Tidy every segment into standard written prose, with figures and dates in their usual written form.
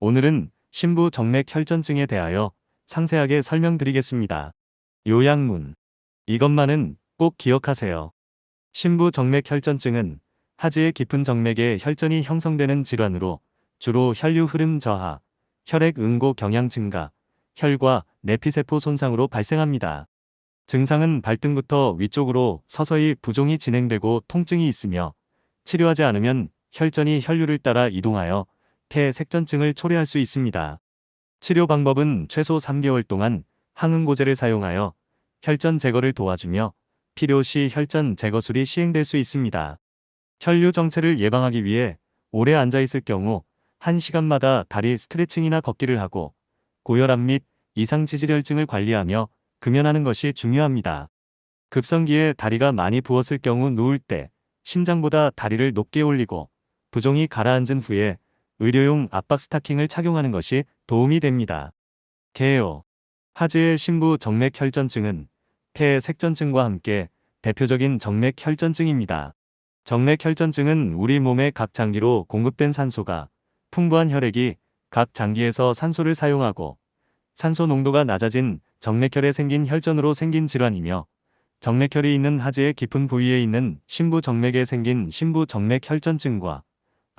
오늘은 신부 정맥 혈전증에 대하여 상세하게 설명드리겠습니다. 요약문. 이것만은 꼭 기억하세요. 신부 정맥 혈전증은 하지의 깊은 정맥에 혈전이 형성되는 질환으로 주로 혈류 흐름 저하, 혈액 응고 경향 증가, 혈과 내피세포 손상으로 발생합니다. 증상은 발등부터 위쪽으로 서서히 부종이 진행되고 통증이 있으며 치료하지 않으면 혈전이 혈류를 따라 이동하여 폐 색전증을 초래할 수 있습니다. 치료 방법은 최소 3개월 동안 항응고제를 사용하여 혈전 제거를 도와주며 필요시 혈전 제거술이 시행될 수 있습니다. 혈류 정체를 예방하기 위해 오래 앉아있을 경우 1시간마다 다리 스트레칭이나 걷기를 하고 고혈압 및 이상지질혈증을 관리하며 금연하는 것이 중요합니다. 급성기에 다리가 많이 부었을 경우 누울 때 심장보다 다리를 높게 올리고 부종이 가라앉은 후에 의료용 압박 스타킹을 착용하는 것이 도움이 됩니다. 개요. 하지의 신부 정맥 혈전증은 폐 색전증과 함께 대표적인 정맥 혈전증입니다. 정맥 혈전증은 우리 몸의 각 장기로 공급된 산소가 풍부한 혈액이 각 장기에서 산소를 사용하고 산소 농도가 낮아진 정맥혈에 생긴 혈전으로 생긴 질환이며 정맥혈이 있는 하지의 깊은 부위에 있는 신부 정맥에 생긴 신부 정맥 혈전증과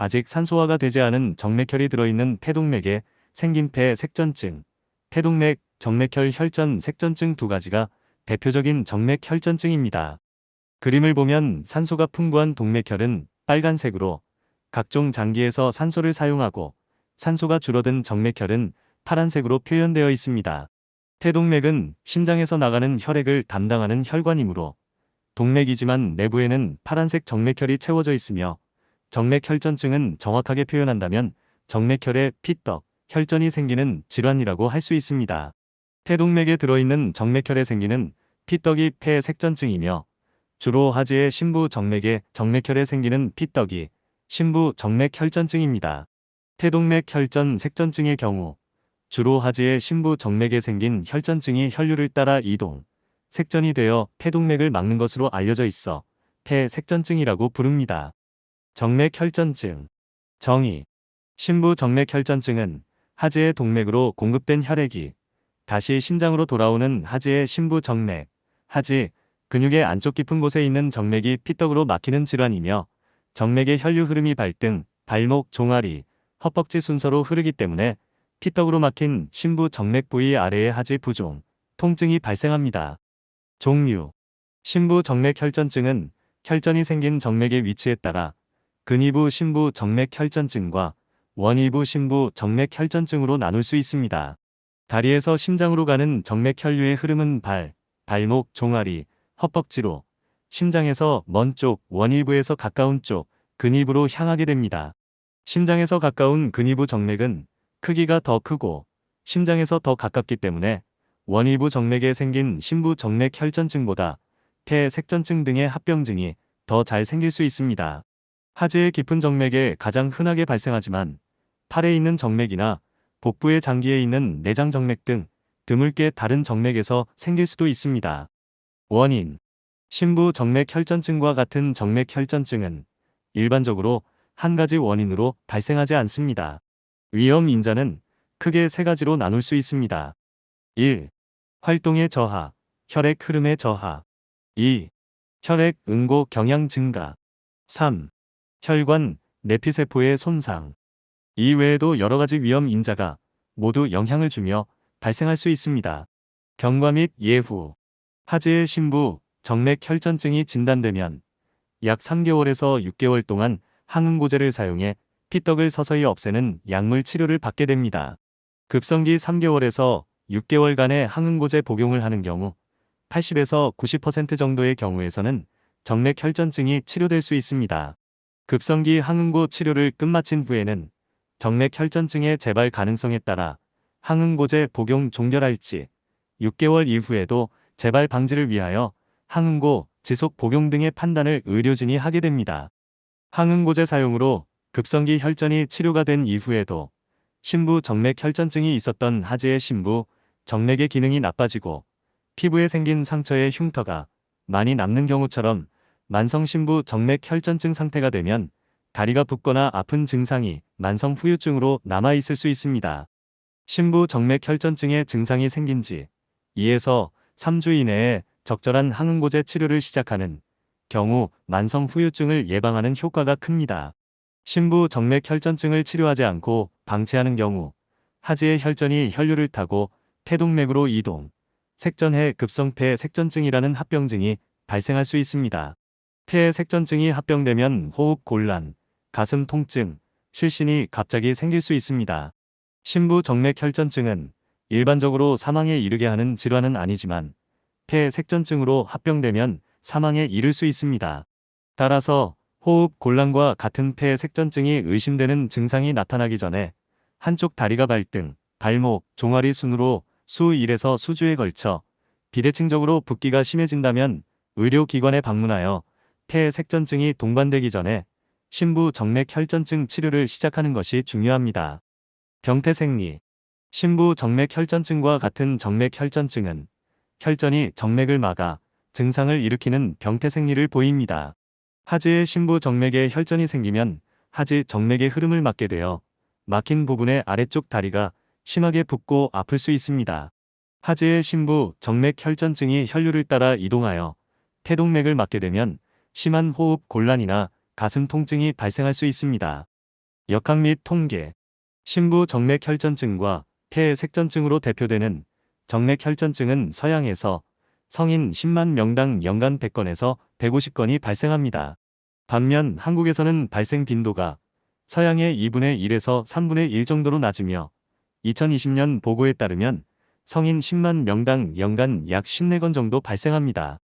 아직 산소화가 되지 않은 정맥혈이 들어있는 폐동맥에 생긴 폐 색전증, 폐동맥 정맥혈 혈전 색전증 두 가지가 대표적인 정맥 혈전증입니다. 그림을 보면 산소가 풍부한 동맥혈은 빨간색으로 각종 장기에서 산소를 사용하고 산소가 줄어든 정맥혈은 파란색으로 표현되어 있습니다. 폐동맥은 심장에서 나가는 혈액을 담당하는 혈관이므로 동맥이지만 내부에는 파란색 정맥혈이 채워져 있으며 정맥 혈전증은 정확하게 표현한다면 정맥혈에 피떡, 혈전이 생기는 질환이라고 할 수 있습니다. 폐동맥에 들어있는 정맥혈에 생기는 피떡이 폐 색전증이며 주로 하지의 신부 정맥에 정맥혈에 생기는 피떡이 신부 정맥 혈전증입니다. 폐동맥 혈전 색전증의 경우 주로 하지의 신부 정맥에 생긴 혈전증이 혈류를 따라 이동, 색전이 되어 폐동맥을 막는 것으로 알려져 있어 폐 색전증이라고 부릅니다. 정맥 혈전증. 정의. 신부 정맥 혈전증은 하지의 동맥으로 공급된 혈액이 다시 심장으로 돌아오는 하지의 신부 정맥, 하지, 근육의 안쪽 깊은 곳에 있는 정맥이 피떡으로 막히는 질환이며 정맥의 혈류 흐름이 발등, 발목, 종아리, 허벅지 순서로 흐르기 때문에 피떡으로 막힌 신부 정맥 부위 아래에 하지 부종, 통증이 발생합니다. 종류. 신부 정맥 혈전증은 혈전이 생긴 정맥의 위치에 따라 근위부 신부 정맥 혈전증과 원위부 신부 정맥 혈전증으로 나눌 수 있습니다. 다리에서 심장으로 가는 정맥 혈류의 흐름은 발, 발목, 종아리, 허벅지로 심장에서 먼 쪽, 원위부에서 가까운 쪽, 근위부로 향하게 됩니다. 심장에서 가까운 근위부 정맥은 크기가 더 크고 심장에서 더 가깝기 때문에 원위부 정맥에 생긴 신부 정맥 혈전증보다 폐 색전증 등의 합병증이 더 잘 생길 수 있습니다. 하지의 깊은 정맥에 가장 흔하게 발생하지만 팔에 있는 정맥이나 복부의 장기에 있는 내장 정맥 등 드물게 다른 정맥에서 생길 수도 있습니다. 원인. 신부 정맥 혈전증과 같은 정맥 혈전증은 일반적으로 한 가지 원인으로 발생하지 않습니다. 위험 인자는 크게 세 가지로 나눌 수 있습니다. 1. 활동의 저하, 혈액 흐름의 저하. 2. 혈액 응고 경향 증가. 3. 혈관, 내피세포의 손상. 이 외에도 여러 가지 위험 인자가 모두 영향을 주며 발생할 수 있습니다. 경과 및 예후. 하지의 신부 정맥 혈전증이 진단되면 약 3개월에서 6개월 동안 항응고제를 사용해 피떡을 서서히 없애는 약물 치료를 받게 됩니다. 급성기 3개월에서 6개월간의 항응고제 복용을 하는 경우 80에서 90% 정도의 경우에서는 정맥 혈전증이 치료될 수 있습니다. 급성기 항응고 치료를 끝마친 후에는 정맥 혈전증의 재발 가능성에 따라 항응고제 복용 종결할지 6개월 이후에도 재발 방지를 위하여 항응고 지속 복용 등의 판단을 의료진이 하게 됩니다. 항응고제 사용으로 급성기 혈전이 치료가 된 이후에도 신부 정맥 혈전증이 있었던 하지의 신부 정맥의 기능이 나빠지고 피부에 생긴 상처에 흉터가 많이 남는 경우처럼 만성 신부 정맥 혈전증 상태가 되면 다리가 붓거나 아픈 증상이 만성 후유증으로 남아 있을 수 있습니다. 심부 정맥 혈전증의 증상이 생긴 지 2에서 3주 이내에 적절한 항응고제 치료를 시작하는 경우 만성 후유증을 예방하는 효과가 큽니다. 심부 정맥 혈전증을 치료하지 않고 방치하는 경우 하지의 혈전이 혈류를 타고 폐동맥으로 이동, 색전해 급성폐 색전증이라는 합병증이 발생할 수 있습니다. 폐 색전증이 합병되면 호흡 곤란, 가슴 통증, 실신이 갑자기 생길 수 있습니다. 심부 정맥 혈전증은 일반적으로 사망에 이르게 하는 질환은 아니지만 폐 색전증으로 합병되면 사망에 이를 수 있습니다. 따라서 호흡 곤란과 같은 폐 색전증이 의심되는 증상이 나타나기 전에 한쪽 다리가 발등, 발목, 종아리 순으로 수일에서 수주에 걸쳐 비대칭적으로 붓기가 심해진다면 의료기관에 방문하여 폐 색전증이 동반되기 전에 심부 정맥 혈전증 치료를 시작하는 것이 중요합니다. 병태생리. 심부 정맥 혈전증과 같은 정맥 혈전증은 혈전이 정맥을 막아 증상을 일으키는 병태생리를 보입니다. 하지의 심부 정맥에 혈전이 생기면 하지 정맥의 흐름을 막게 되어 막힌 부분의 아래쪽 다리가 심하게 붓고 아플 수 있습니다. 하지의 심부 정맥 혈전증이 혈류를 따라 이동하여 폐동맥을 막게 되면 심한 호흡 곤란이나 가슴 통증이 발생할 수 있습니다. 역학 및 통계. 심부 정맥 혈전증과 폐 색전증으로 대표되는 정맥 혈전증은 서양에서 성인 10만 명당 연간 100건에서 150건이 발생합니다. 반면 한국에서는 발생 빈도가 서양의 2분의 1에서 3분의 1 정도로 낮으며 2020년 보고에 따르면 성인 10만 명당 연간 약 54건 정도 발생합니다.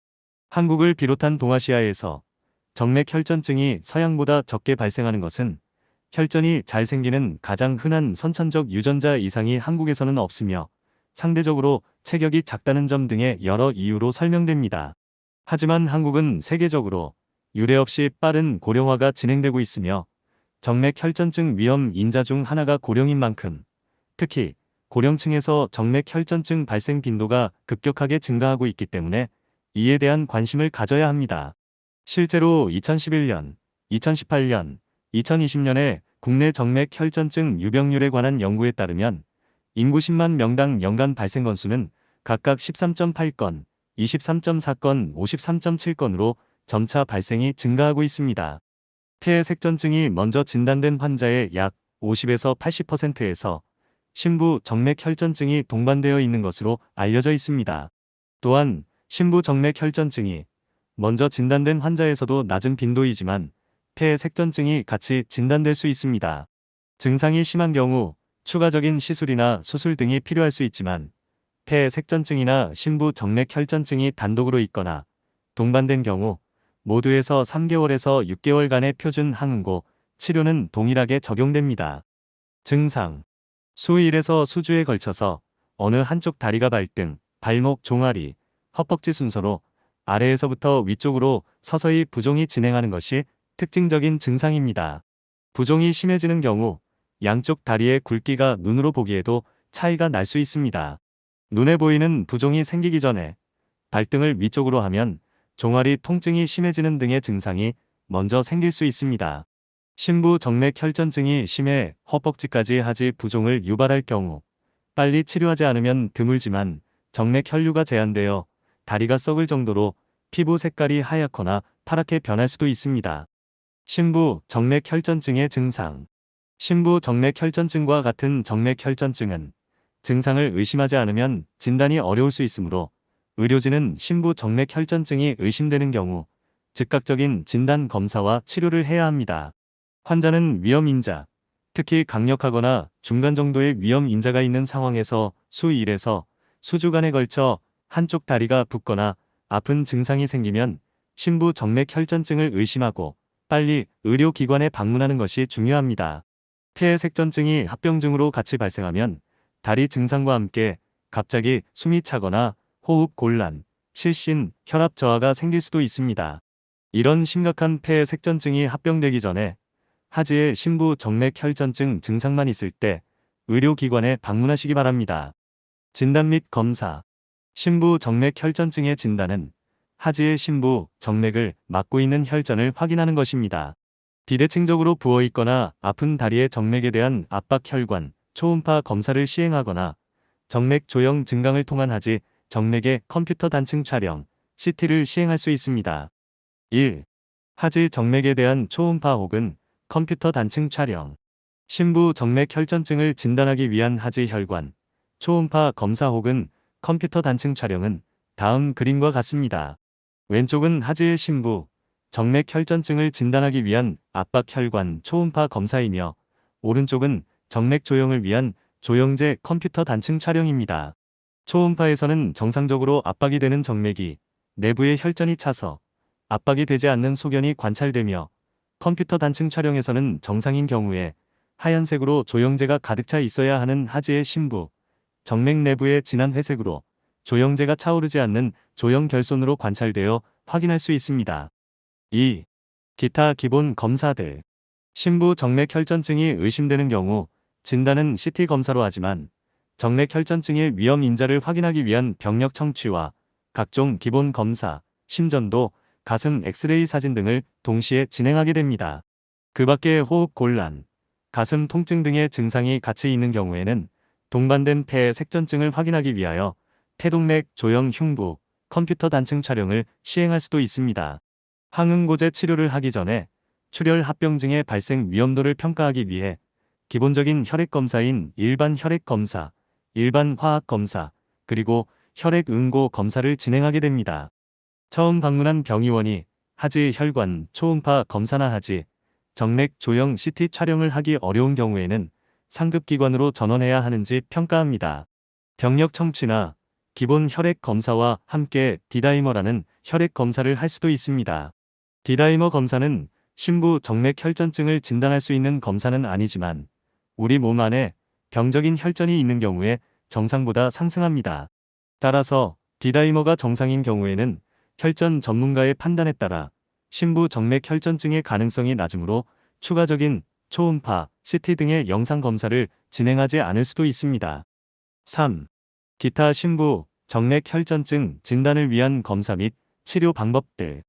한국을 비롯한 동아시아에서 정맥 혈전증이 서양보다 적게 발생하는 것은 혈전이 잘 생기는 가장 흔한 선천적 유전자 이상이 한국에서는 없으며 상대적으로 체격이 작다는 점 등의 여러 이유로 설명됩니다. 하지만 한국은 세계적으로 유례 없이 빠른 고령화가 진행되고 있으며 정맥 혈전증 위험 인자 중 하나가 고령인 만큼 특히 고령층에서 정맥 혈전증 발생 빈도가 급격하게 증가하고 있기 때문에 이에 대한 관심을 가져야 합니다. 실제로 2011년, 2018년, 2020년에 국내 정맥 혈전증 유병률에 관한 연구에 따르면 인구 10만 명당 연간 발생 건수는 각각 13.8건, 23.4건, 53.7건으로 점차 발생이 증가하고 있습니다. 폐 색전증이 먼저 진단된 환자의 약 50에서 80%에서 심부 정맥 혈전증이 동반되어 있는 것으로 알려져 있습니다. 또한 심부 정맥 혈전증이 먼저 진단된 환자에서도 낮은 빈도이지만 폐 색전증이 같이 진단될 수 있습니다. 증상이 심한 경우 추가적인 시술이나 수술 등이 필요할 수 있지만 폐 색전증이나 심부 정맥 혈전증이 단독으로 있거나 동반된 경우 모두에서 3개월에서 6개월간의 표준 항응고 치료는 동일하게 적용됩니다. 증상. 수일에서 수주에 걸쳐서 어느 한쪽 다리가 발등, 발목, 종아리, 허벅지 순서로 아래에서부터 위쪽으로 서서히 부종이 진행하는 것이 특징적인 증상입니다. 부종이 심해지는 경우 양쪽 다리의 굵기가 눈으로 보기에도 차이가 날 수 있습니다. 눈에 보이는 부종이 생기기 전에 발등을 위쪽으로 하면 종아리 통증이 심해지는 등의 증상이 먼저 생길 수 있습니다. 심부 정맥 혈전증이 심해 허벅지까지 하지 부종을 유발할 경우 빨리 치료하지 않으면 드물지만 정맥 혈류가 제한되어 다리가 썩을 정도로 피부 색깔이 하얗거나 파랗게 변할 수도 있습니다. 심부 정맥 혈전증의 증상. 심부 정맥 혈전증과 같은 정맥 혈전증은 증상을 의심하지 않으면 진단이 어려울 수 있으므로 의료진은 심부 정맥 혈전증이 의심되는 경우 즉각적인 진단 검사와 치료를 해야 합니다. 환자는 위험 인자, 특히 강력하거나 중간 정도의 위험 인자가 있는 상황에서 수일에서 수주간에 걸쳐 한쪽 다리가 붓거나 아픈 증상이 생기면 심부 정맥 혈전증을 의심하고 빨리 의료기관에 방문하는 것이 중요합니다. 폐 색전증이 합병증으로 같이 발생하면 다리 증상과 함께 갑자기 숨이 차거나 호흡 곤란, 실신, 혈압 저하가 생길 수도 있습니다. 이런 심각한 폐 색전증이 합병되기 전에 하지의 심부 정맥 혈전증 증상만 있을 때 의료기관에 방문하시기 바랍니다. 진단 및 검사. 심부 정맥 혈전증의 진단은 하지의 심부 정맥을 막고 있는 혈전을 확인하는 것입니다. 비대칭적으로 부어있거나 아픈 다리의 정맥에 대한 압박 혈관, 초음파 검사를 시행하거나 정맥 조형 증강을 통한 하지 정맥의 컴퓨터 단층 촬영, CT를 시행할 수 있습니다. 1. 하지 정맥에 대한 초음파 혹은 컴퓨터 단층 촬영. 심부 정맥 혈전증을 진단하기 위한 하지 혈관, 초음파 검사 혹은 컴퓨터 단층 촬영은 다음 그림과 같습니다. 왼쪽은 하지의 심부 정맥 혈전증을 진단하기 위한 압박 혈관 초음파 검사이며 오른쪽은 정맥 조형을 위한 조형제 컴퓨터 단층 촬영입니다. 초음파에서는 정상적으로 압박이 되는 정맥이 내부에 혈전이 차서 압박이 되지 않는 소견이 관찰되며 컴퓨터 단층 촬영에서는 정상인 경우에 하얀색으로 조형제가 가득 차 있어야 하는 하지의 심부 정맥 내부에 진한 회색으로 조형제가 차오르지 않는 조형 결손으로 관찰되어 확인할 수 있습니다. 2. 기타 기본 검사들. 심부 정맥 혈전증이 의심되는 경우 진단은 CT 검사로 하지만 정맥 혈전증의 위험 인자를 확인하기 위한 병력 청취와 각종 기본 검사, 심전도, 가슴 엑스레이 사진 등을 동시에 진행하게 됩니다. 그 밖에 호흡 곤란, 가슴 통증 등의 증상이 같이 있는 경우에는 동반된 폐 색전증을 확인하기 위하여 폐동맥 조형 흉부, 컴퓨터 단층 촬영을 시행할 수도 있습니다. 항응고제 치료를 하기 전에 출혈 합병증의 발생 위험도를 평가하기 위해 기본적인 혈액 검사인 일반 혈액 검사, 일반 화학 검사, 그리고 혈액 응고 검사를 진행하게 됩니다. 처음 방문한 병의원이 하지 혈관 초음파 검사나 하지 정맥 조형 CT 촬영을 하기 어려운 경우에는 상급기관으로 전원해야 하는지 평가합니다. 병력 청취나 기본 혈액 검사와 함께 디다이머라는 혈액 검사를 할 수도 있습니다. 디다이머 검사는 심부 정맥 혈전증을 진단할 수 있는 검사는 아니지만 우리 몸 안에 병적인 혈전이 있는 경우에 정상보다 상승합니다. 따라서 디다이머가 정상인 경우에는 혈전 전문가의 판단에 따라 심부 정맥 혈전증의 가능성이 낮으므로 추가적인 초음파, CT 등의 영상 검사를 진행하지 않을 수도 있습니다. 3. 기타 심부 정맥 혈전증 진단을 위한 검사 및 치료 방법들.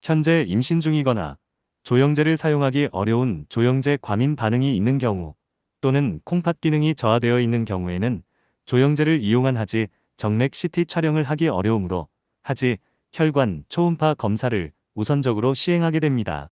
현재 임신 중이거나 조형제를 사용하기 어려운 조형제 과민 반응이 있는 경우 또는 콩팥 기능이 저하되어 있는 경우에는 조형제를 이용한 하지 정맥 CT 촬영을 하기 어려우므로 하지 혈관 초음파 검사를 우선적으로 시행하게 됩니다.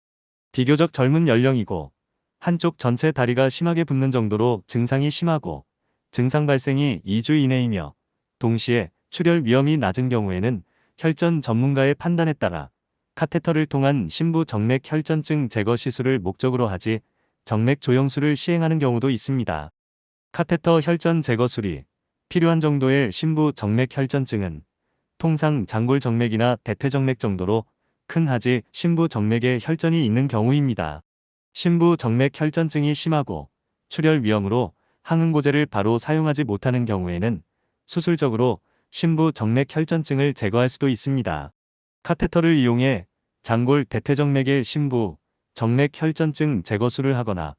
비교적 젊은 연령이고 한쪽 전체 다리가 심하게 붓는 정도로 증상이 심하고 증상 발생이 2주 이내이며 동시에 출혈 위험이 낮은 경우에는 혈전 전문가의 판단에 따라 카테터를 통한 심부 정맥 혈전증 제거 시술을 목적으로 하지 정맥 조형술을 시행하는 경우도 있습니다. 카테터 혈전 제거술이 필요한 정도의 심부 정맥 혈전증은 통상 장골 정맥이나 대퇴정맥 정도로 큰 하지 심부 정맥에 혈전이 있는 경우입니다. 심부 정맥 혈전증이 심하고 출혈 위험으로 항응고제를 바로 사용하지 못하는 경우에는 수술적으로 심부 정맥 혈전증을 제거할 수도 있습니다. 카테터를 이용해 장골 대퇴정맥의 심부 정맥 혈전증 제거술을 하거나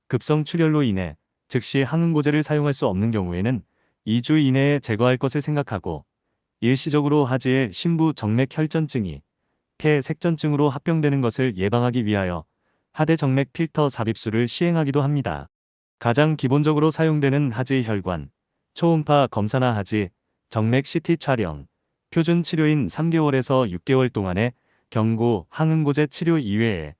급성 출혈로 인해 즉시 항응고제를 사용할 수 없는 경우에는 2주 이내에 제거할 것을 생각하고 일시적으로 하지의 심부 정맥 혈전증이 폐 색전증으로 합병되는 것을 예방하기 위하여 하대 정맥 필터 삽입술을 시행하기도 합니다. 가장 기본적으로 사용되는 하지 혈관, 초음파 검사나 하지 정맥 CT 촬영, 표준 치료인 3개월에서 6개월 동안의 경구 항응고제 치료 이외에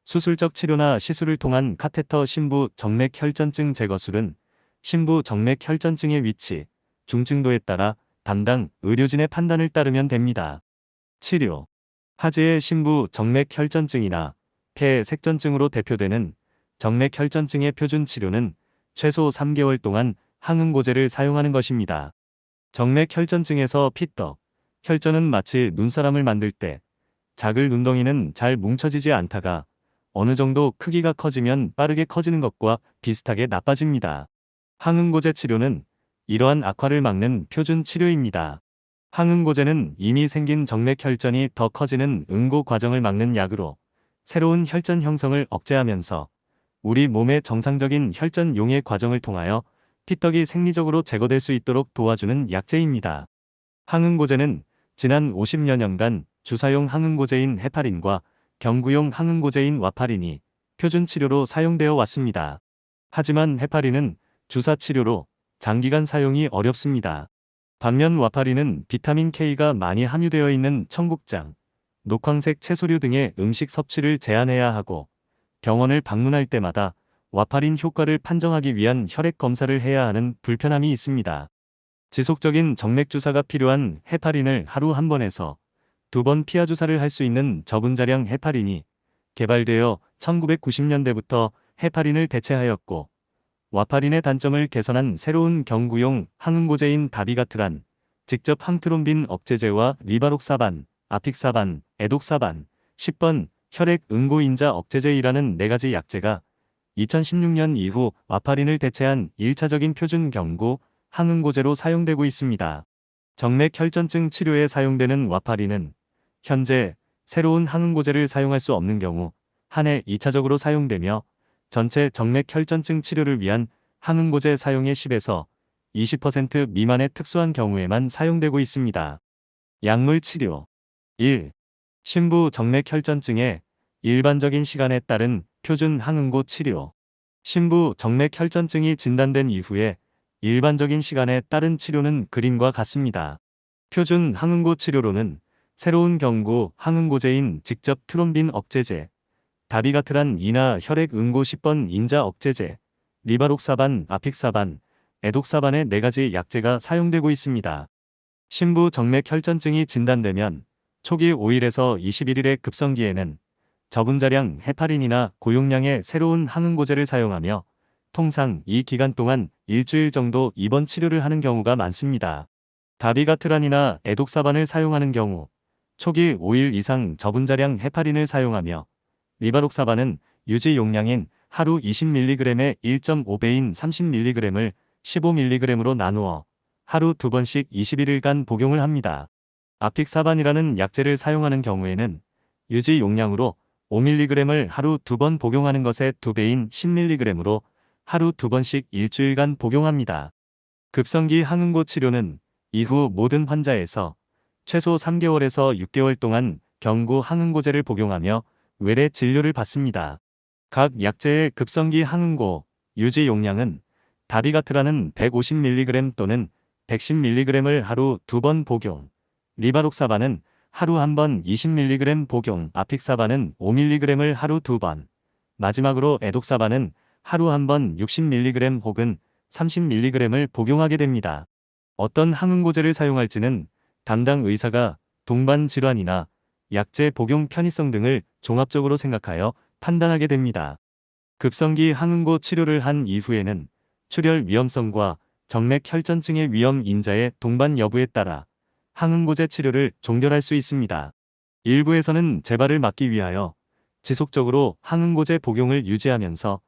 수술적 치료나 시술을 통한 카테터 심부 정맥 혈전증 제거술은 심부 정맥 혈전증의 위치, 중증도에 따라 담당 의료진의 판단을 따르면 됩니다. 치료. 하지의 심부 정맥 혈전증이나 폐 색전증으로 대표되는 정맥 혈전증의 표준 치료는 최소 3개월 동안 항응고제를 사용하는 것입니다. 정맥 혈전증에서 피떡, 혈전은 마치 눈사람을 만들 때 작을 눈덩이는 잘 뭉쳐지지 않다가 어느 정도 크기가 커지면 빠르게 커지는 것과 비슷하게 나빠집니다. 항응고제 치료는 이러한 악화를 막는 표준 치료입니다. 항응고제는 이미 생긴 정맥 혈전이 더 커지는 응고 과정을 막는 약으로 새로운 혈전 형성을 억제하면서 우리 몸의 정상적인 혈전 용해 과정을 통하여 피떡이 생리적으로 제거될 수 있도록 도와주는 약제입니다. 항응고제는 지난 50여 년간 주사용 항응고제인 헤파린과 경구용 항응고제인 와파린이 표준 치료로 사용되어 왔습니다. 하지만 해파리는 주사 치료로 장기간 사용이 어렵습니다. 반면 와파린은 비타민 K가 많이 함유되어 있는 청국장, 녹황색 채소류 등의 음식 섭취를 제한해야 하고 병원을 방문할 때마다 와파린 효과를 판정하기 위한 혈액 검사를 해야 하는 불편함이 있습니다. 지속적인 정맥 주사가 필요한 해파린을 하루 한 번에서 2번 피하 주사를 할 수 있는 저분자량 해파린이 개발되어 1990년대부터 해파린을 대체하였고 와파린의 단점을 개선한 새로운 경구용 항응고제인 다비가트란, 직접 항트롬빈 억제제와 리바록사반, 아픽사반, 에독사반, 10번 혈액 응고인자 억제제이라는 4가지 약제가 2016년 이후 와파린을 대체한 1차적인 표준 경구 항응고제로 사용되고 있습니다. 정맥 혈전증 치료에 사용되는 와파린은 현재 새로운 항응고제를 사용할 수 없는 경우 한 해 2차적으로 사용되며 전체 정맥 혈전증 치료를 위한 항응고제 사용의 10에서 20% 미만의 특수한 경우에만 사용되고 있습니다. 약물 치료 1. 심부 정맥 혈전증의 일반적인 시간에 따른 표준 항응고 치료. 심부 정맥 혈전증이 진단된 이후에 일반적인 시간에 따른 치료는 그림과 같습니다. 표준 항응고 치료로는 새로운 경구 항응고제인 직접 트롬빈 억제제, 다비가트란 이나 혈액 응고 10번 인자 억제제, 리바록사반, 아픽사반, 에독사반의 4가지 약제가 사용되고 있습니다. 심부 정맥 혈전증이 진단되면 초기 5일에서 21일의 급성기에는 저분자량 해파린이나 고용량의 새로운 항응고제를 사용하며 통상 이 기간 동안 일주일 정도 입원 치료를 하는 경우가 많습니다. 다비가트란이나 에독사반을 사용하는 경우 초기 5일 이상 저분자량 해파린을 사용하며 리바록사반은 유지 용량인 하루 20mg의 1.5배인 30mg을 15mg으로 나누어 하루 2번씩 21일간 복용을 합니다. 아픽사반이라는 약제를 사용하는 경우에는 유지 용량으로 5mg을 하루 2번 복용하는 것의 2배인 10mg으로 하루 2번씩 일주일간 복용합니다. 급성기 항응고 치료는 이후 모든 환자에서 최소 3개월에서 6개월 동안 경구 항응고제를 복용하며 외래 진료를 받습니다. 각 약제의 급성기 항응고 유지 용량은 다비가트라는 150mg 또는 110mg을 하루 2번 복용, 리바록사반은 하루 1번 20mg 복용, 아픽사반은 5mg을 하루 2번, 마지막으로 에독사반은 하루 1번 60mg 혹은 30mg을 복용하게 됩니다. 어떤 항응고제를 사용할지는 담당 의사가 동반 질환이나 약제 복용 편의성 등을 종합적으로 생각하여 판단하게 됩니다. 급성기 항응고 치료를 한 이후에는 출혈 위험성과 정맥 혈전증의 위험 인자의 동반 여부에 따라 항응고제 치료를 종결할 수 있습니다. 일부에서는 재발을 막기 위하여 지속적으로 항응고제 복용을 유지하면서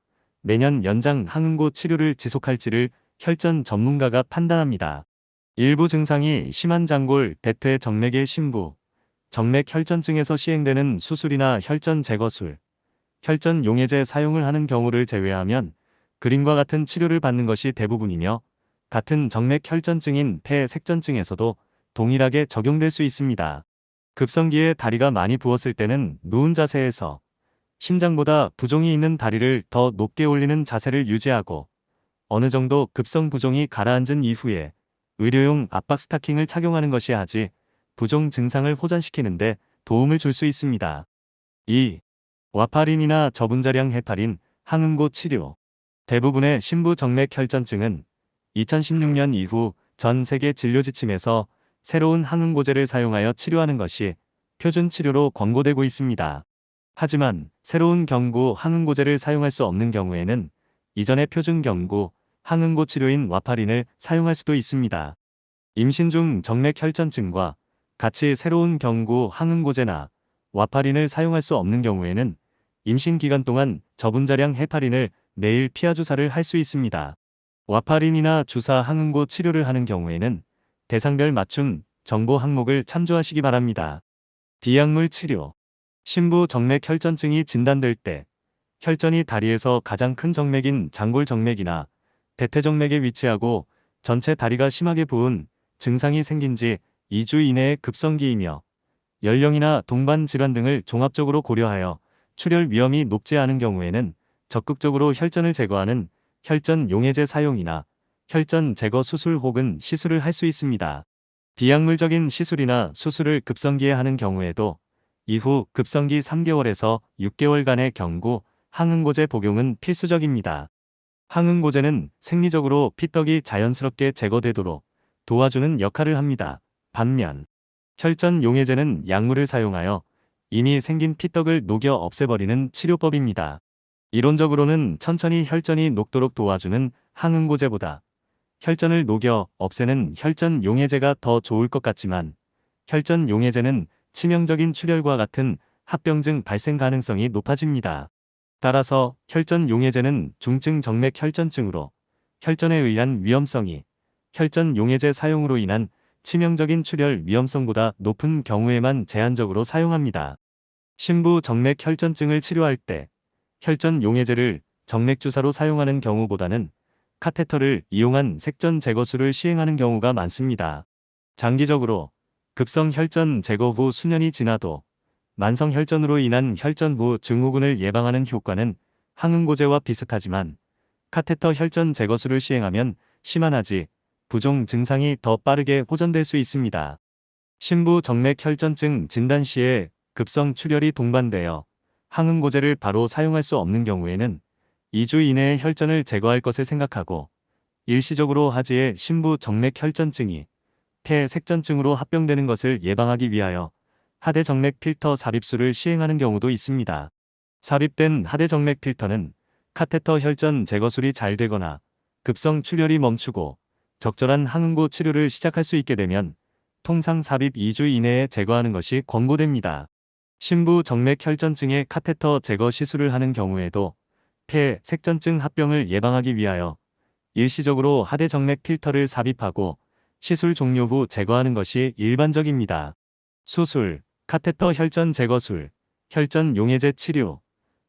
매년 연장 항응고 치료를 지속할지를 혈전 전문가가 판단합니다. 일부 증상이 심한 장골, 대퇴 정맥의 심부, 정맥 혈전증에서 시행되는 수술이나 혈전 제거술, 혈전 용해제 사용을 하는 경우를 제외하면 그림과 같은 치료를 받는 것이 대부분이며 같은 정맥 혈전증인 폐색전증에서도 동일하게 적용될 수 있습니다. 급성기에 다리가 많이 부었을 때는 누운 자세에서 심장보다 부종이 있는 다리를 더 높게 올리는 자세를 유지하고 어느 정도 급성 부종이 가라앉은 이후에 의료용 압박 스타킹을 착용하는 것이 하지 부종 증상을 호전시키는 데 도움을 줄 수 있습니다. 2. 와파린이나 저분자량 해파린 항응고 치료. 대부분의 심부 정맥 혈전증은 2016년 이후 전 세계 진료 지침에서 새로운 항응고제를 사용하여 치료하는 것이 표준 치료로 권고되고 있습니다. 하지만 새로운 경구 항응고제를 사용할 수 없는 경우에는 이전의 표준 경구 항응고 치료인 와파린을 사용할 수도 있습니다. 임신 중 정맥 혈전증과 같이 새로운 경구 항응고제나 와파린을 사용할 수 없는 경우에는 임신 기간 동안 저분자량 해파린을 매일 피하 주사를 할 수 있습니다. 와파린이나 주사 항응고 치료를 하는 경우에는 대상별 맞춤 정보 항목을 참조하시기 바랍니다. 비약물 치료. 심부 정맥 혈전증이 진단될 때 혈전이 다리에서 가장 큰 정맥인 장골 정맥이나 대퇴정맥에 위치하고 전체 다리가 심하게 부은 증상이 생긴 지 2주 이내의 급성기이며 연령이나 동반 질환 등을 종합적으로 고려하여 출혈 위험이 높지 않은 경우에는 적극적으로 혈전을 제거하는 혈전 용해제 사용이나 혈전 제거 수술 혹은 시술을 할 수 있습니다. 비약물적인 시술이나 수술을 급성기에 하는 경우에도 이후 급성기 3개월에서 6개월간의 경구 항응고제 복용은 필수적입니다. 항응고제는 생리적으로 피떡이 자연스럽게 제거되도록 도와주는 역할을 합니다. 반면 혈전 용해제는 약물을 사용하여 이미 생긴 피떡을 녹여 없애버리는 치료법입니다. 이론적으로는 천천히 혈전이 녹도록 도와주는 항응고제보다 혈전을 녹여 없애는 혈전 용해제가 더 좋을 것 같지만 혈전 용해제는 치명적인 출혈과 같은 합병증 발생 가능성이 높아집니다. 따라서 혈전 용해제는 중증 정맥 혈전증으로 혈전에 의한 위험성이 혈전 용해제 사용으로 인한 치명적인 출혈 위험성보다 높은 경우에만 제한적으로 사용합니다. 심부 정맥 혈전증을 치료할 때 혈전 용해제를 정맥 주사로 사용하는 경우보다는 카테터를 이용한 색전 제거술을 시행하는 경우가 많습니다. 장기적으로 급성 혈전 제거 후 수년이 지나도 만성 혈전으로 인한 혈전 후 증후군을 예방하는 효과는 항응고제와 비슷하지만 카테터 혈전 제거술을 시행하면 심한하지 부종 증상이 더 빠르게 호전될 수 있습니다. 심부 정맥 혈전증 진단 시에 급성 출혈이 동반되어 항응고제를 바로 사용할 수 없는 경우에는 2주 이내에 혈전을 제거할 것을 생각하고 일시적으로 하지의 심부 정맥 혈전증이 폐 색전증으로 합병되는 것을 예방하기 위하여 하대정맥 필터 삽입술을 시행하는 경우도 있습니다. 삽입된 하대정맥 필터는 카테터 혈전 제거술이 잘 되거나 급성 출혈이 멈추고 적절한 항응고 치료를 시작할 수 있게 되면 통상 삽입 2주 이내에 제거하는 것이 권고됩니다. 심부 정맥 혈전증의 카테터 제거 시술을 하는 경우에도 폐 색전증 합병을 예방하기 위하여 일시적으로 하대정맥 필터를 삽입하고 시술 종료 후 제거하는 것이 일반적입니다. 수술, 카테터 혈전 제거술, 혈전 용해제 치료,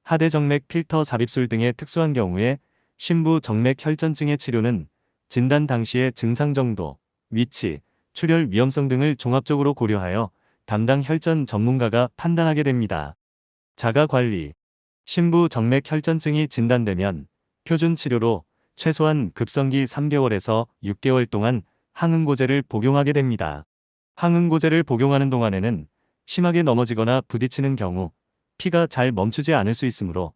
하대정맥 필터 삽입술 등의 특수한 경우에 심부 정맥 혈전증의 치료는 진단 당시의 증상 정도, 위치, 출혈 위험성 등을 종합적으로 고려하여 담당 혈전 전문가가 판단하게 됩니다. 자가관리. 심부 정맥 혈전증이 진단되면 표준 치료로 최소한 급성기 3개월에서 6개월 동안 항응고제를 복용하게 됩니다. 항응고제를 복용하는 동안에는 심하게 넘어지거나 부딪히는 경우 피가 잘 멈추지 않을 수 있으므로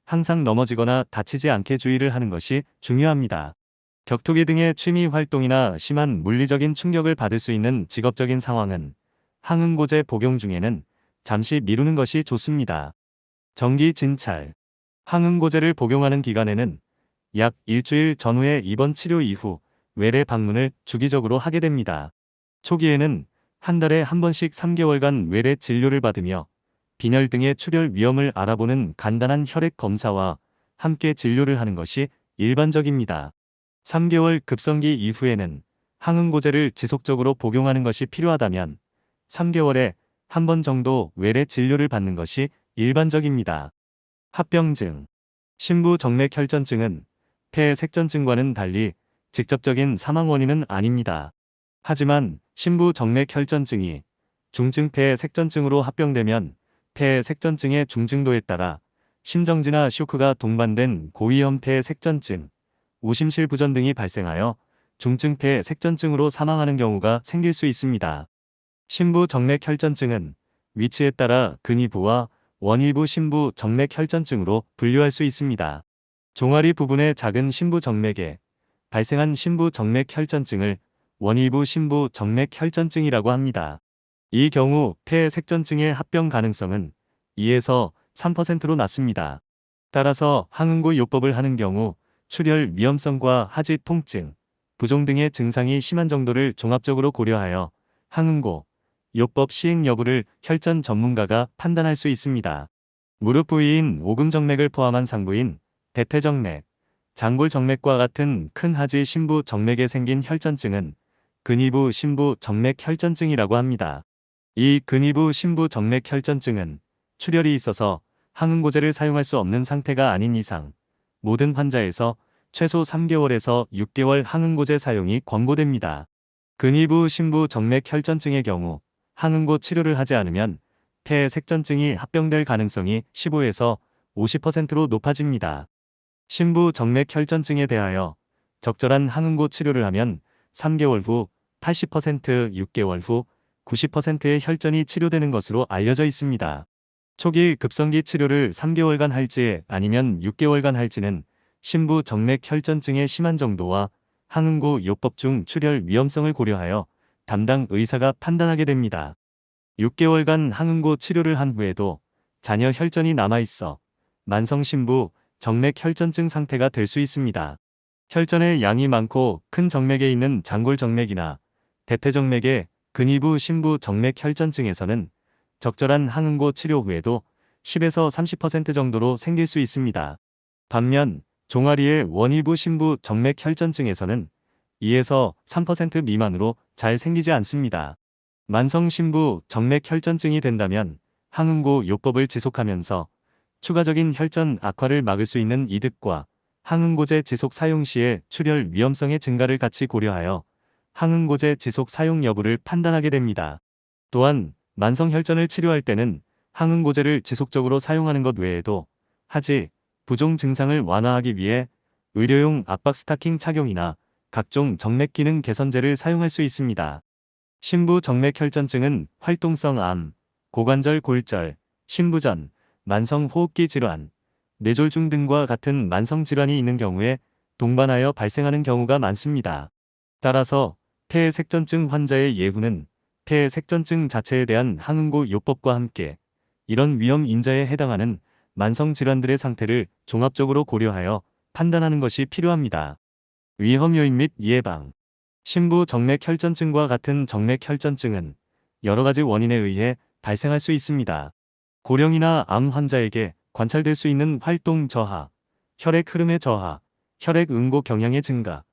항상 넘어지거나 다치지 않게 주의를 하는 것이 중요합니다. 격투기 등의 취미 활동이나 심한 물리적인 충격을 받을 수 있는 직업적인 상황은 항응고제 복용 중에는 잠시 미루는 것이 좋습니다. 정기 진찰. 항응고제를 복용하는 기간에는 약 일주일 전후의 입원 치료 이후 외래 방문을 주기적으로 하게 됩니다. 초기에는 한 달에 한 번씩 3개월간 외래 진료를 받으며 빈혈 등의 출혈 위험을 알아보는 간단한 혈액 검사와 함께 진료를 하는 것이 일반적입니다. 3개월 급성기 이후에는 항응고제를 지속적으로 복용하는 것이 필요하다면 3개월에 한 번 정도 외래 진료를 받는 것이 일반적입니다. 합병증. 심부 정맥 혈전증은 폐 색전증과는 달리 직접적인 사망 원인은 아닙니다. 하지만 심부 정맥 혈전증이 중증 폐 색전증으로 합병되면 폐 색전증의 중증도에 따라 심정지나 쇼크가 동반된 고위험 폐 색전증, 우심실 부전 등이 발생하여 중증 폐 색전증으로 사망하는 경우가 생길 수 있습니다. 심부 정맥 혈전증은 위치에 따라 근위부와 원위부 심부 정맥 혈전증으로 분류할 수 있습니다. 종아리 부분의 작은 심부 정맥에 발생한 심부 정맥 혈전증을 원위부 심부 정맥 혈전증이라고 합니다. 이 경우 폐 색전증의 합병 가능성은 2에서 3%로 낮습니다. 따라서 항응고 요법을 하는 경우 출혈 위험성과 하지 통증, 부종 등의 증상이 심한 정도를 종합적으로 고려하여 항응고 요법 시행 여부를 혈전 전문가가 판단할 수 있습니다. 무릎 부위인 오금정맥을 포함한 상부인 대퇴정맥, 장골정맥과 같은 큰 하지 심부 정맥에 생긴 혈전증은 근위부 심부 정맥 혈전증이라고 합니다. 이 근위부 심부 정맥 혈전증은 출혈이 있어서 항응고제를 사용할 수 없는 상태가 아닌 이상 모든 환자에서 최소 3개월에서 6개월 항응고제 사용이 권고됩니다. 근위부 심부 정맥 혈전증의 경우 항응고 치료를 하지 않으면 폐 색전증이 합병될 가능성이 15에서 50%로 높아집니다. 심부 정맥 혈전증에 대하여 적절한 항응고 치료를 하면 3개월 후 80%, 6개월 후 90%의 혈전이 치료되는 것으로 알려져 있습니다. 초기 급성기 치료를 3개월간 할지 아니면 6개월간 할지는 심부 정맥 혈전증의 심한 정도와 항응고 요법 중 출혈 위험성을 고려하여 담당 의사가 판단하게 됩니다. 6개월간 항응고 치료를 한 후에도 잔여 혈전이 남아있어 만성 심부 정맥 혈전증 상태가 될 수 있습니다. 혈전의 양이 많고 큰 정맥에 있는 장골정맥이나 대퇴정맥의 근위부 심부 정맥 혈전증에서는 적절한 항응고 치료 후에도 10에서 30% 정도로 생길 수 있습니다. 반면 종아리의 원위부 심부 정맥 혈전증에서는 2에서 3% 미만으로 잘 생기지 않습니다. 만성 심부 정맥 혈전증이 된다면 항응고 요법을 지속하면서 추가적인 혈전 악화를 막을 수 있는 이득과 항응고제 지속 사용 시의 출혈 위험성의 증가를 같이 고려하여 항응고제 지속 사용 여부를 판단하게 됩니다. 또한 만성 혈전을 치료할 때는 항응고제를 지속적으로 사용하는 것 외에도 하지, 부종 증상을 완화하기 위해 의료용 압박 스타킹 착용이나 각종 정맥 기능 개선제를 사용할 수 있습니다. 심부 정맥 혈전증은 활동성 암, 고관절 골절, 심부전, 만성 호흡기 질환, 뇌졸중 등과 같은 만성 질환이 있는 경우에 동반하여 발생하는 경우가 많습니다. 따라서 폐 색전증 환자의 예후는 폐 색전증 자체에 대한 항응고 요법과 함께 이런 위험 인자에 해당하는 만성 질환들의 상태를 종합적으로 고려하여 판단하는 것이 필요합니다. 위험 요인 및 예방. 심부 정맥 혈전증과 같은 정맥 혈전증은 여러 가지 원인에 의해 발생할 수 있습니다. 고령이나 암 환자에게 관찰될 수 있는 활동 저하, 혈액 흐름의 저하, 혈액 응고 경향의 증가,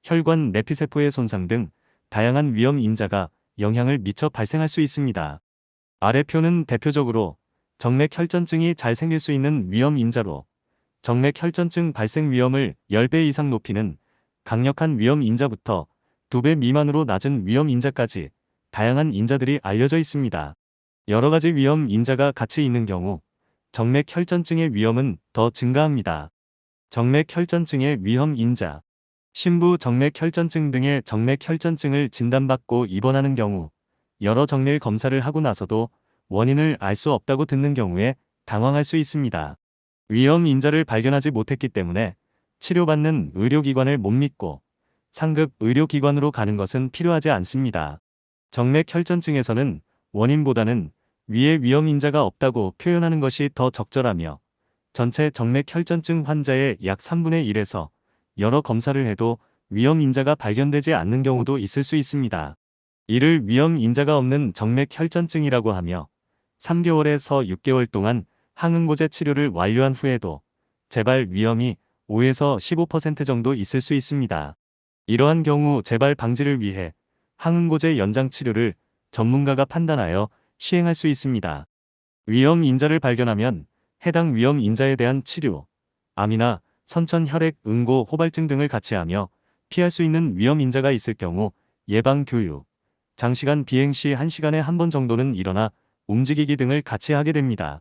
혈관 내피세포의 손상 등 다양한 위험 인자가 영향을 미쳐 발생할 수 있습니다. 아래 표는 대표적으로 정맥 혈전증이 잘 생길 수 있는 위험 인자로 정맥 혈전증 발생 위험을 10배 이상 높이는 강력한 위험 인자부터 2배 미만으로 낮은 위험 인자까지 다양한 인자들이 알려져 있습니다. 여러 가지 위험 인자가 같이 있는 경우 정맥 혈전증의 위험은 더 증가합니다. 정맥 혈전증의 위험 인자. 심부 정맥 혈전증 등의 정맥 혈전증을 진단받고 입원하는 경우 여러 정밀 검사를 하고 나서도 원인을 알 수 없다고 듣는 경우에 당황할 수 있습니다. 위험 인자를 발견하지 못했기 때문에 치료받는 의료기관을 못 믿고 상급 의료기관으로 가는 것은 필요하지 않습니다. 정맥 혈전증에서는 원인보다는 위에 위험 인자가 없다고 표현하는 것이 더 적절하며 전체 정맥 혈전증 환자의 약 3분의 1에서 여러 검사를 해도 위험 인자가 발견되지 않는 경우도 있을 수 있습니다. 이를 위험 인자가 없는 정맥 혈전증이라고 하며 3개월에서 6개월 동안 항응고제 치료를 완료한 후에도 재발 위험이 5에서 15% 정도 있을 수 있습니다. 이러한 경우 재발 방지를 위해 항응고제 연장 치료를 전문가가 판단하여 시행할 수 있습니다. 위험 인자를 발견하면 해당 위험 인자에 대한 치료, 암이나 선천 혈액 응고 호발증 등을 같이 하며 피할 수 있는 위험 인자가 있을 경우 예방 교육, 장시간 비행 시 1시간에 한 번 정도는 일어나 움직이기 등을 같이 하게 됩니다.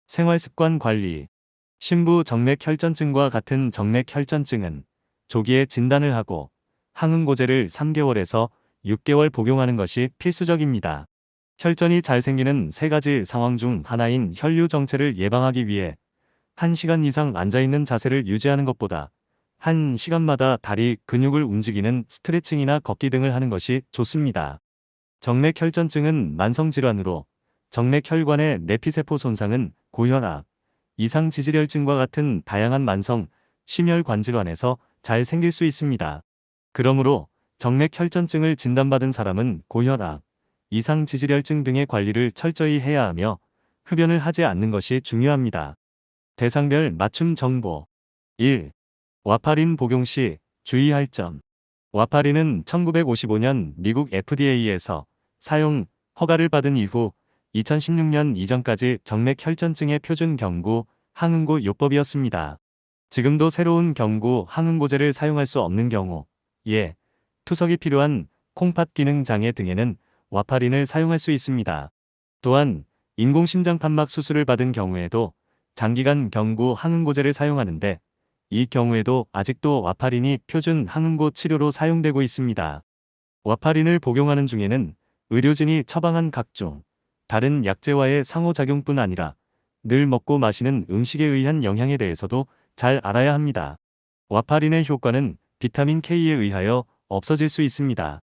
생활습관 관리. 심부 정맥 혈전증과 같은 정맥 혈전증은 조기에 진단을 하고 항응고제를 3개월에서 6개월 복용하는 것이 필수적입니다. 혈전이 잘 생기는 3가지 상황 중 하나인 혈류 정체를 예방하기 위해 1시간 이상 앉아있는 자세를 유지하는 것보다 1시간마다 다리 근육을 움직이는 스트레칭이나 걷기 등을 하는 것이 좋습니다. 정맥 혈전증은 만성질환으로 정맥 혈관의 내피세포 손상은 고혈압, 이상지질혈증과 같은 다양한 만성 심혈관질환에서 잘 생길 수 있습니다. 그러므로 정맥 혈전증을 진단받은 사람은 고혈압, 이상지질혈증 등의 관리를 철저히 해야 하며 흡연을 하지 않는 것이 중요합니다. 대상별 맞춤 정보. 1. 와파린 복용 시 주의할 점. 와파린은 1955년 미국 FDA에서 사용 허가를 받은 이후 2016년 이전까지 정맥 혈전증의 표준 경구 항응고 요법이었습니다. 지금도 새로운 경구 항응고제를 사용할 수 없는 경우, 예, 투석이 필요한 콩팥 기능 장애 등에는 와파린을 사용할 수 있습니다. 또한 인공심장판막 수술을 받은 경우에도 장기간 경구 항응고제를 사용하는데 이 경우에도 아직도 와파린이 표준 항응고 치료로 사용되고 있습니다. 와파린을 복용하는 중에는 의료진이 처방한 각종 다른 약제와의 상호작용뿐 아니라 늘 먹고 마시는 음식에 의한 영향에 대해서도 잘 알아야 합니다. 와파린의 효과는 비타민 K에 의하여 없어질 수 있습니다.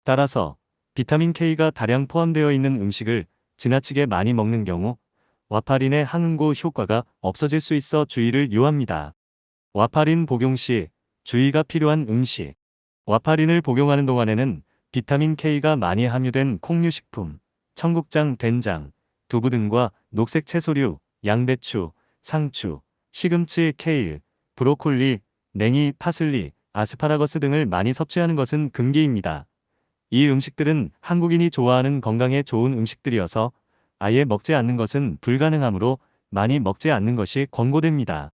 따라서 비타민 K가 다량 포함되어 있는 음식을 지나치게 많이 먹는 경우 와파린의 항응고 효과가 없어질 수 있어 주의를 요합니다. 와파린 복용 시 주의가 필요한 음식. 와파린을 복용하는 동안에는 비타민 K가 많이 함유된 콩류식품, 청국장, 된장, 두부 등과 녹색 채소류, 양배추, 상추, 시금치, 케일, 브로콜리, 냉이, 파슬리, 아스파라거스 등을 많이 섭취하는 것은 금기입니다. 이 음식들은 한국인이 좋아하는 건강에 좋은 음식들이어서 아예 먹지 않는 것은 불가능하므로 많이 먹지 않는 것이 권고됩니다.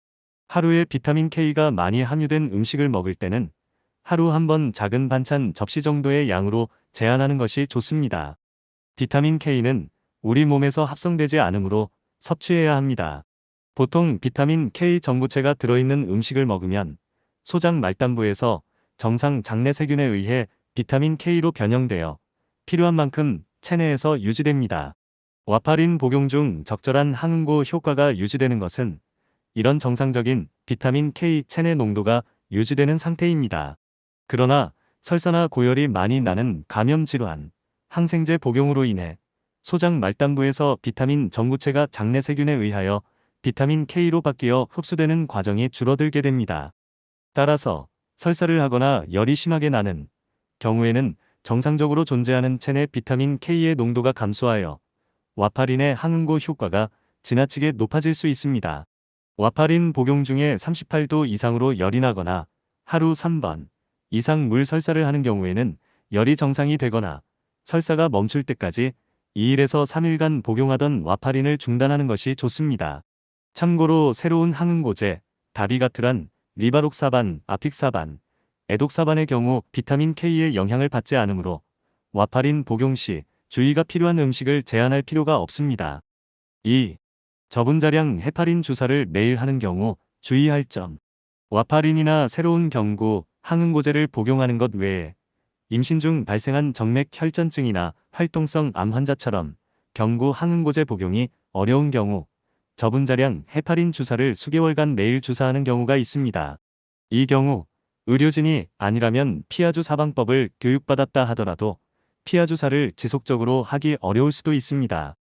하루에 비타민 K가 많이 함유된 음식을 먹을 때는 하루 한 번 작은 반찬 접시 정도의 양으로 제한하는 것이 좋습니다. 비타민 K는 우리 몸에서 합성되지 않으므로 섭취해야 합니다. 보통 비타민 K 전구체가 들어있는 음식을 먹으면 소장 말단부에서 정상 장내 세균에 의해 비타민 K로 변형되어 필요한 만큼 체내에서 유지됩니다. 와파린 복용 중 적절한 항응고 효과가 유지되는 것은 이런 정상적인 비타민 K 체내 농도가 유지되는 상태입니다. 그러나 설사나 고열이 많이 나는 감염 질환, 항생제 복용으로 인해 소장 말단부에서 비타민 전구체가 장내 세균에 의하여 비타민 K로 바뀌어 흡수되는 과정이 줄어들게 됩니다. 따라서 설사를 하거나 열이 심하게 나는 경우에는 정상적으로 존재하는 체내 비타민 K의 농도가 감소하여 와파린의 항응고 효과가 지나치게 높아질 수 있습니다. 와파린 복용 중에 38도 이상으로 열이 나거나 하루 3번 이상 물 설사를 하는 경우에는 열이 정상이 되거나 설사가 멈출 때까지 2일에서 3일간 복용하던 와파린을 중단하는 것이 좋습니다. 참고로 새로운 항응고제, 다비가트란, 리바록사반, 아픽사반, 에독사반의 경우 비타민 K의 영향을 받지 않으므로 와파린 복용 시 주의가 필요한 음식을 제한할 필요가 없습니다. 2. 저분자량 헤파린 주사를 매일 하는 경우 주의할 점. 와파린이나 새로운 경구, 항응고제를 복용하는 것 외에 임신 중 발생한 정맥 혈전증이나 활동성 암 환자처럼 경구 항응고제 복용이 어려운 경우 저분자량 헤파린 주사를 수개월간 매일 주사하는 경우가 있습니다. 이 경우 의료진이 아니라면 피하주 사방법을 교육받았다 하더라도 피하주사를 지속적으로 하기 어려울 수도 있습니다.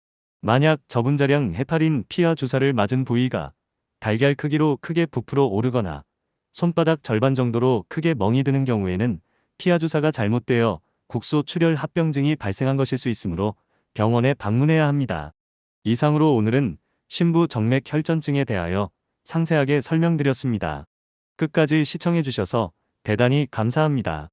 만약 저분자량 헤파린 피하주사를 맞은 부위가 달걀 크기로 크게 부풀어 오르거나 손바닥 절반 정도로 크게 멍이 드는 경우에는 피하주사가 잘못되어 국소 출혈 합병증이 발생한 것일 수 있으므로 병원에 방문해야 합니다. 이상으로 오늘은 신부 정맥 혈전증에 대하여 상세하게 설명드렸습니다. 끝까지 시청해주셔서 대단히 감사합니다.